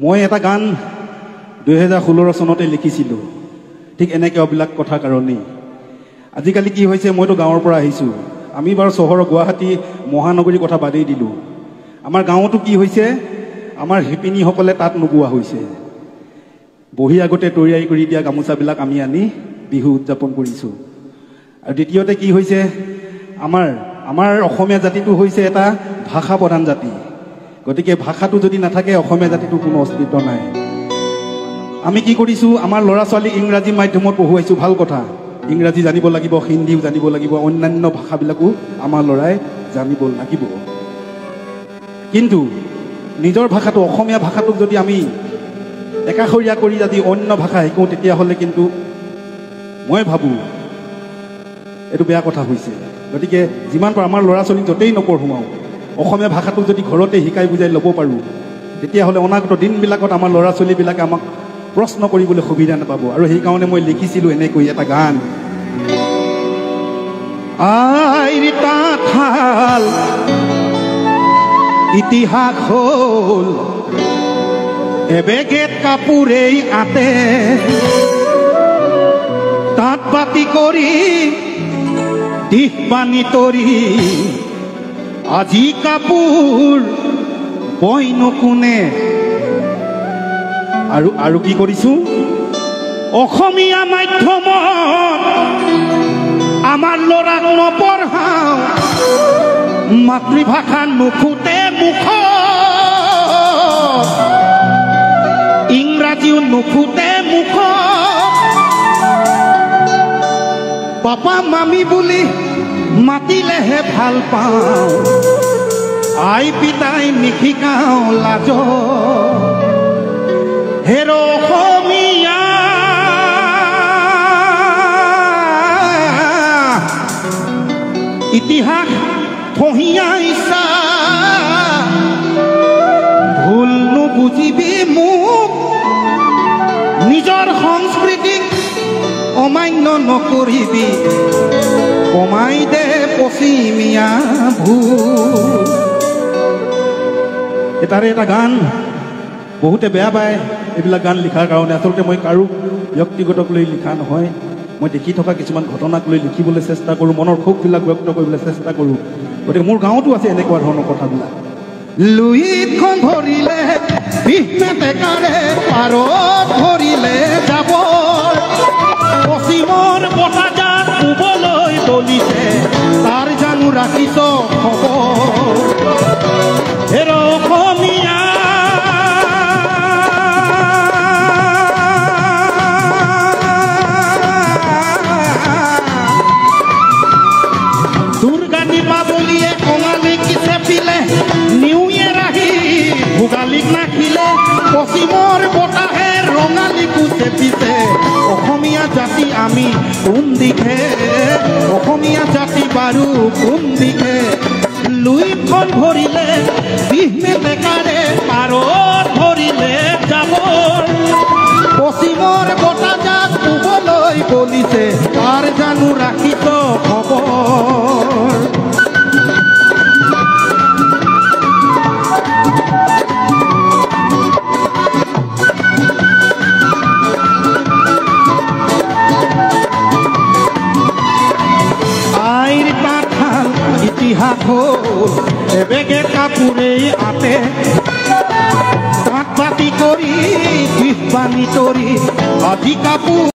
মই এটা গান 2016 চনতে লিখিছিলোঁ ঠিক এনেকৈ অবিলাক কথা কাৰণেই আজিকালি কি হৈছে মইতো গাঁৱৰ পৰা আহিছোঁ আমি বাৰু চহৰৰ গুৱাহাটী মহানগৰীৰ কথা বাদেই দিলোঁ আমাৰ গাঁৱতো কি হৈছে আমাৰ শিপিনীসকলে তাত নোবোৱা হৈছে বহি আগতে তৈয়াৰী কৰি দিয়া গামোচাবিলাক আমি আনি বিহু উদযাপন কৰিছোঁ আৰু দ্বিতীয়তে কি হৈছে আমাৰ অসমীয়া জাতিটো হৈছে এটা ভাষা প্ৰধান জাতি গতিকে ভাষাটো যদি নাথাকে অসমীয়া জাতিটো কোনো অস্তিত্ব নাই আমি কি কৰিছোঁ আমাৰ ল'ৰা ছোৱালীক ইংৰাজী মাধ্যমত পঢ়ুৱাইছোঁ ভাল কথা ইংৰাজী জানিব লাগিব হিন্দীও জানিব লাগিব অন্যান্য ভাষাবিলাকো আমাৰ ল'ৰাই জানিব লাগিব কিন্তু নিজৰ ভাষাটো অসমীয়া ভাষাটোক যদি আমি একাষৰীয়া কৰি যদি অন্য ভাষা শিকোঁ তেতিয়াহ'লে কিন্তু মই ভাবোঁ এইটো বেয়া কথা হৈছে গতিকে যিমান পাৰোঁ আমাৰ ল'ৰা ছোৱালীক য'তেই নপঢ়োৱাওঁ অসমীয়া ভাষাটোক যদি ঘৰতে শিকাই বুজাই ল'ব পাৰোঁ তেতিয়াহ'লে অনাগত দিনবিলাকত আমাৰ ল'ৰা ছোৱালীবিলাকে আমাক প্ৰশ্ন কৰিবলৈ সুবিধা নাপাব আৰু সেইকাৰণে মই লিখিছিলোঁ এনেকৈ এটা গান আইৰ তাঁতশাল ইতিহাস হ'ল এবেগেত কাপোৰেই আতে তাঁত বাতি কৰি দিশ বানি তৰি আজি কাপোৰ বইনো কোনে আৰু কি কৰিছোঁ অসমীয়া মাধ্যমত আমাৰ ল'ৰাক নপঢ়াওঁ মাতৃভাষা নুফুটে মুখ ইংৰাজীও নুফুটে মুখ পাপা মামী বুলি মাতিলেহে ভাল পাওঁ আই পিতাই নিশিকাওঁ লাজ হেৰ অসমীয়া ইতিহাস পঢ়িয়াইছা ভুল নুবুজিবি মোক নিজৰ সংস্কৃতিক অমান্য নকৰিবি কমাই দে পশ্চিমীয়া ভুল এটাৰে এটা গান বহুতে বেয়া পায় এইবিলাক গান লিখাৰ কাৰণে আচলতে মই কাৰো ব্যক্তিগতক লৈ লিখা নহয় মই দেখি থকা কিছুমান ঘটনাক লৈ লিখিবলৈ চেষ্টা কৰোঁ মনৰ ক্ষোভবিলাক ব্যক্ত কৰিবলৈ চেষ্টা কৰোঁ গতিকে মোৰ গাঁৱতো আছে এনেকুৱা ধৰণৰ কথাবিলাক লুইতখন ধৰিলে বিহমেটেকাৰে পাৰত ধৰিলে যাব পশ্চিমৰ বতাহজাক পূবলৈ বলিছে তাৰ জানো ৰাখিছ খবৰ হেৰ অসমীয়া ভোগালীক নাখিলে পশ্চিমৰ বতাহে ৰঙালীকো চেপিছে অসমীয়া জাতি আমি কোন দিশে অসমীয়া জাতি বাৰু কোন দিশে লুইখন ধৰিলে বিহমেটেকাৰে পাৰত ধৰিলে যাব পশ্চিমৰ বতাহজাক পূবলৈ বলিছে তাৰ জানো ৰাখিছ খবৰ ইতিহাস হ'ল এবেগে কাপোৰেই আতে তাঁত বাতি কৰি দিশ বানি তৰি আজি কাপোৰ